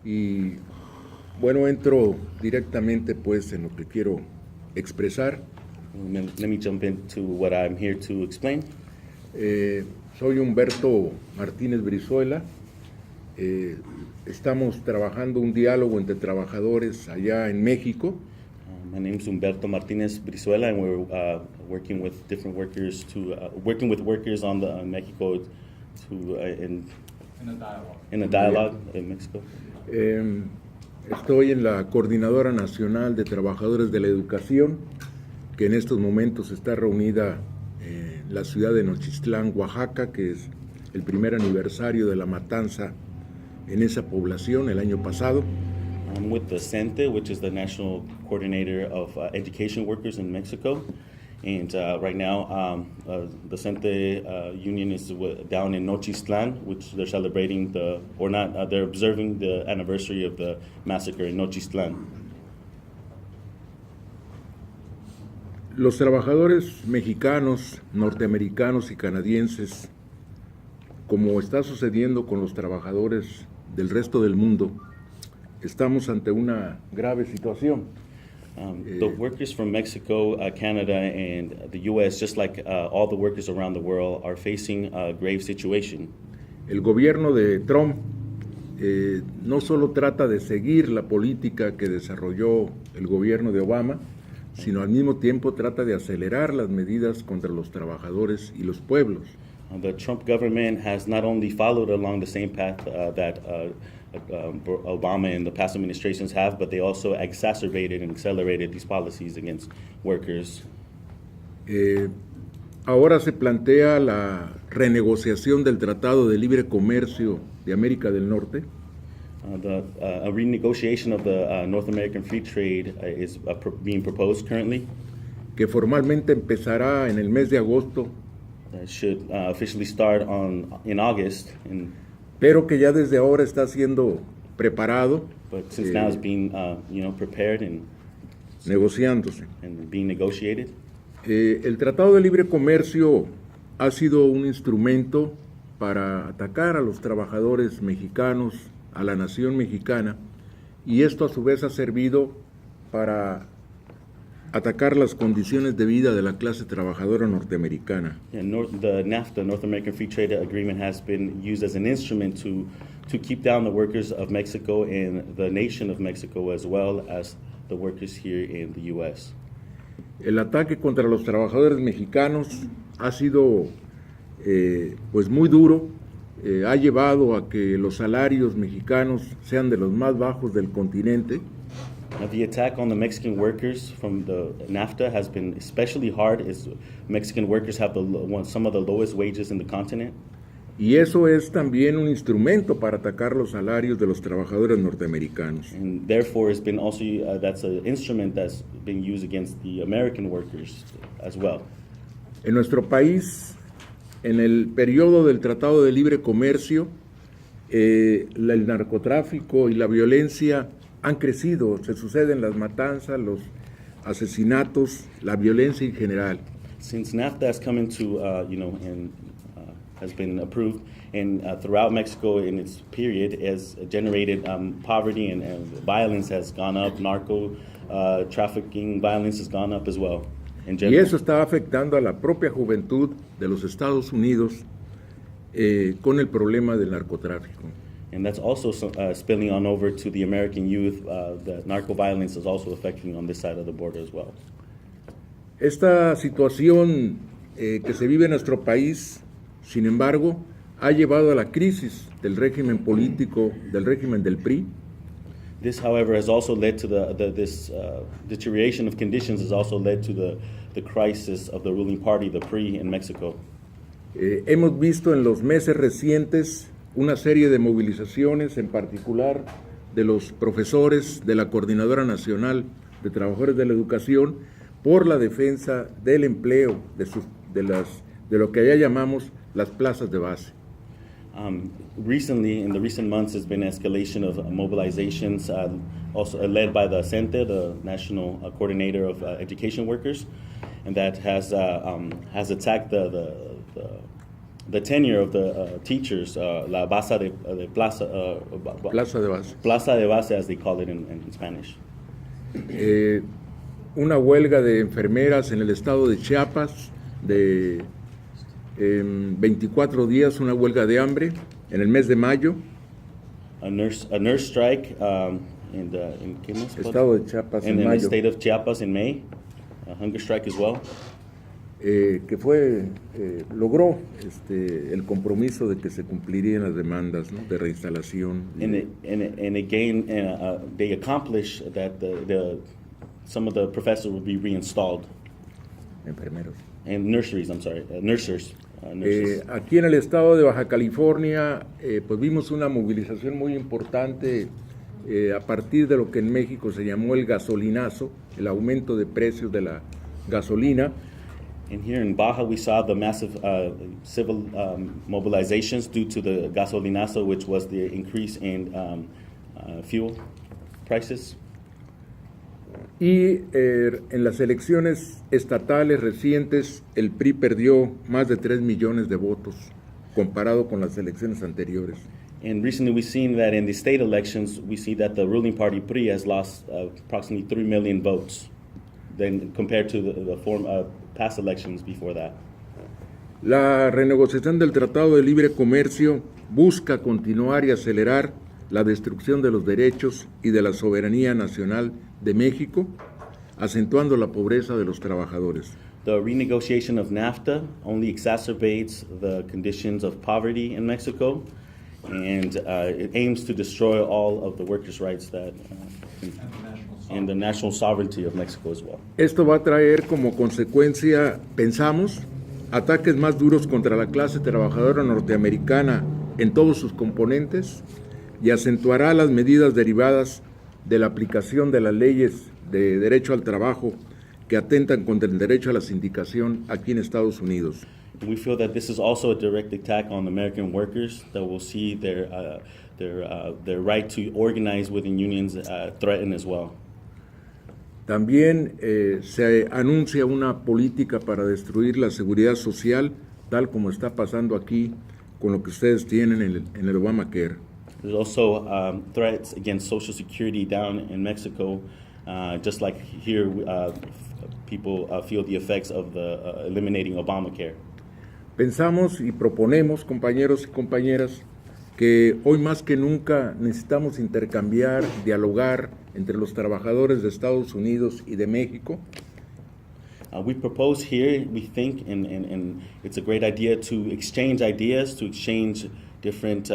Y bueno, entro directamente pues en lo que quiero expresar. Let me jump into what I'm here to explain. Soy Humberto Martínez Brizuela. Estamos trabajando un diálogo entre trabajadores allá en México. My name is Humberto Martinez Brizuela, and we're working with different workers working with workers on the Mexico in a dialogue in Mexico. Estoy en la Coordinadora Nacional de Trabajadores de la Educación, que en estos momentos está reunida en la ciudad de Nochistlán, Oaxaca, que es el primer aniversario de la matanza en esa población el año pasado. I'm with the CENTE, which is the National Coordinator of Education Workers in Mexico. And right now, the CENTE union is down in Nochistlán, which they're celebrating they're observing the anniversary of the massacre in Nochistlán. Los trabajadores mexicanos, norteamericanos y canadienses, como está sucediendo con los trabajadores del resto del mundo, estamos ante una grave situación. The workers from Mexico, Canada, and the U.S., just like all the workers around the world, are facing a grave situation. El gobierno de Trump no solo trata de seguir la política que desarrolló el gobierno de Obama, sino al mismo tiempo trata de acelerar las medidas contra los trabajadores y los pueblos. The Trump government has not only followed along the same path that Obama and the past administrations have, but they also exacerbated and accelerated these policies against workers. Ahora se plantea la renegociación del Tratado de Libre Comercio de América del Norte. A renegotiation of the North American Free Trade is being proposed currently. Que formalmente empezará en el mes de agosto. That should officially start in August. Pero que ya desde ahora está siendo preparado. But since now it's being prepared and negociándose. And being negotiated. El Tratado de Libre Comercio ha sido un instrumento para atacar a los trabajadores mexicanos, a la nación mexicana, y esto a su vez ha servido para atacar las condiciones de vida de la clase trabajadora norteamericana. The NAFTA, North American Free Trade Agreement, has been used as an instrument to keep down the workers of Mexico and the nation of Mexico, as well as the workers here in the U.S. El ataque contra los trabajadores mexicanos ha sido pues muy duro, ha llevado a que los salarios mexicanos sean de los más bajos del continente. The attack on the Mexican workers from the NAFTA has been especially hard, as Mexican workers have some of the lowest wages in the continent. Y eso es también un instrumento para atacar los salarios de los trabajadores norteamericanos. And therefore, it's been also that's an instrument that's been used against the American workers as well. En nuestro país, en el periodo del Tratado de Libre Comercio, el narcotráfico y la violencia han crecido, se suceden las matanzas, los asesinatos, la violencia en general. Since NAFTA has come into, has been approved, and throughout Mexico in its period has generated poverty and violence has gone up, trafficking violence has gone up as well. Y eso está afectando a la propia juventud de los Estados Unidos con el problema del narcotráfico. And that's also spilling on over to the American youth. The narco violence is also affecting on this side of the border as well. Esta situación que se vive en nuestro país, sin embargo, ha llevado a la crisis del régimen político, del régimen del PRI. This, however, has also led to this deterioration of conditions has also led to the crisis of the ruling party, the PRI, in Mexico. Hemos visto en los meses recientes una serie de movilizaciones, en particular de los profesores de la Coordinadora Nacional de Trabajadores de la Educación, por la defensa del empleo, de lo que allá llamamos las plazas de base. Recently, in the recent months, there's been escalation of mobilizations, also led by the CENTE, the National Coordinator of Education Workers, and that has attacked the tenure of the teachers, la base de plaza, Plaza de Base. plaza de base, as they call it in Spanish. Una huelga de enfermeras en el estado de Chiapas de 24 días, una huelga de hambre en el mes de mayo. A nurse strike in ¿qué más? Estado de Chiapas in en the mayo, state of Chiapas in May. A hunger strike as well. que logró el compromiso de que se cumplirían las demandas, ¿no?, de reinstalación. And again, they accomplished that some of the professors will be reinstalled. Enfermeros. And nurseries, I'm sorry, nurses. Aquí en el estado de Baja California, pues vimos una movilización muy importante a partir de lo que en México se llamó el gasolinazo, el aumento de precios de la gasolina. And here in Baja, we saw the massive civil mobilizations due to the gasolinazo, which was the increase in fuel prices. Y en las elecciones estatales recientes, el PRI perdió más de 3 millones de votos comparado con las elecciones anteriores. And recently we've seen that in the state elections, we see that the ruling party PRI has lost approximately 3 million votes than compared to the past elections before that. La renegociación del Tratado de Libre Comercio busca continuar y acelerar la destrucción de los derechos y de la soberanía nacional de México, acentuando la pobreza de los trabajadores. The renegotiation of NAFTA only exacerbates the conditions of poverty in Mexico, and it aims to destroy all of the workers' rights and the national sovereignty of Mexico as well. Esto va a traer como consecuencia, pensamos, ataques más duros contra la clase trabajadora norteamericana en todos sus componentes y acentuará las medidas derivadas de la aplicación de las leyes de derecho al trabajo que atentan contra el derecho a la sindicación aquí en Estados Unidos. We feel that this is also a direct attack on American workers that will see their right to organize within unions threatened as well. También se anuncia una política para destruir la seguridad social, tal como está pasando aquí con lo que ustedes tienen en el Obamacare. There's also threats against Social Security down in Mexico, just like here people feel the effects of the eliminating Obamacare. Pensamos y proponemos, compañeros y compañeras, que hoy más que nunca necesitamos intercambiar, dialogar entre los trabajadores de Estados Unidos y de México. We propose here, we think, and it's a great idea to exchange ideas, to exchange different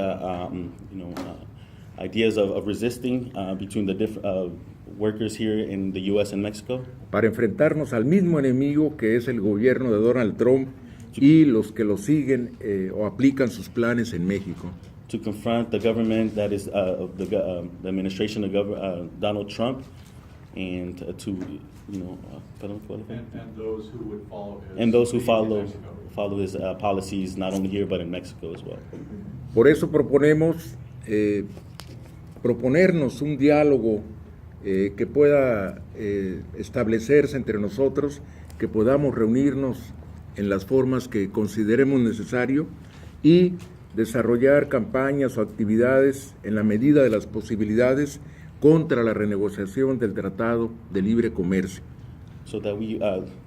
ideas of resisting between the different workers here in the U.S. and Mexico. Para enfrentarnos al mismo enemigo que es el gobierno de Donald Trump y los que lo siguen o aplican sus planes en México. To confront the government that is the administration of Donald Trump, and and those who would follow his and those who leading in follow Mexico. his policies not only here but in Mexico as well. Por eso proponemos proponernos un diálogo que pueda establecerse entre nosotros, que podamos reunirnos en las formas que consideremos necesario y desarrollar campañas o actividades en la medida de las posibilidades contra la renegociación del Tratado de Libre Comercio. So that we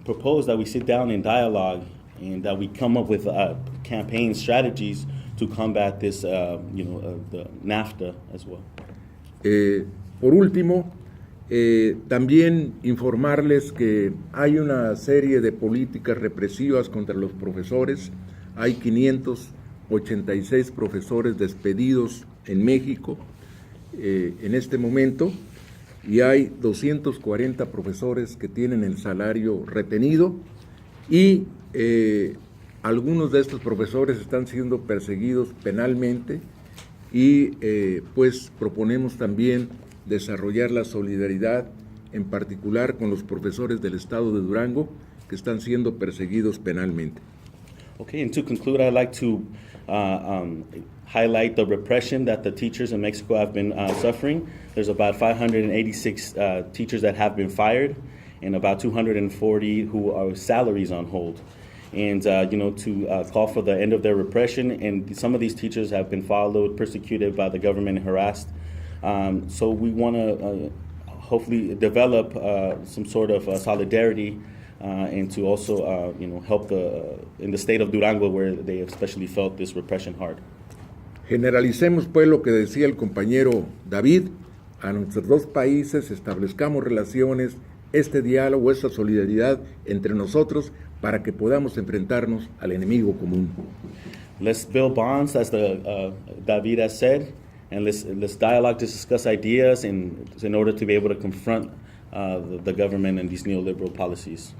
propose that we sit down in dialogue and that we come up with campaign strategies to combat this, the NAFTA as well. Por último, también informarles que hay una serie de políticas represivas contra los profesores. Hay 586 profesores despedidos en México en este momento y hay 240 profesores que tienen el salario retenido y algunos de estos profesores están siendo perseguidos penalmente y pues proponemos también desarrollar la solidaridad, en particular con los profesores del estado de Durango que están siendo perseguidos penalmente. Okay, and to conclude, I'd like to highlight the repression that the teachers in Mexico have been suffering. There's about 586 teachers that have been fired and about 240 who are salaries on hold. and to call for the end of their repression. And some of these teachers have been followed, persecuted by the government, and harassed. So we want to hopefully develop some sort of solidarity and to also help in the state of Durango, where they especially felt this repression hard. Generalicemos pues lo que decía el compañero David, a nuestros dos países establezcamos relaciones, este diálogo, esta solidaridad entre nosotros para que podamos enfrentarnos al enemigo común. Let's build bonds, as David has said, and let's dialogue to discuss ideas in order to be able to confront the government and these neoliberal policies.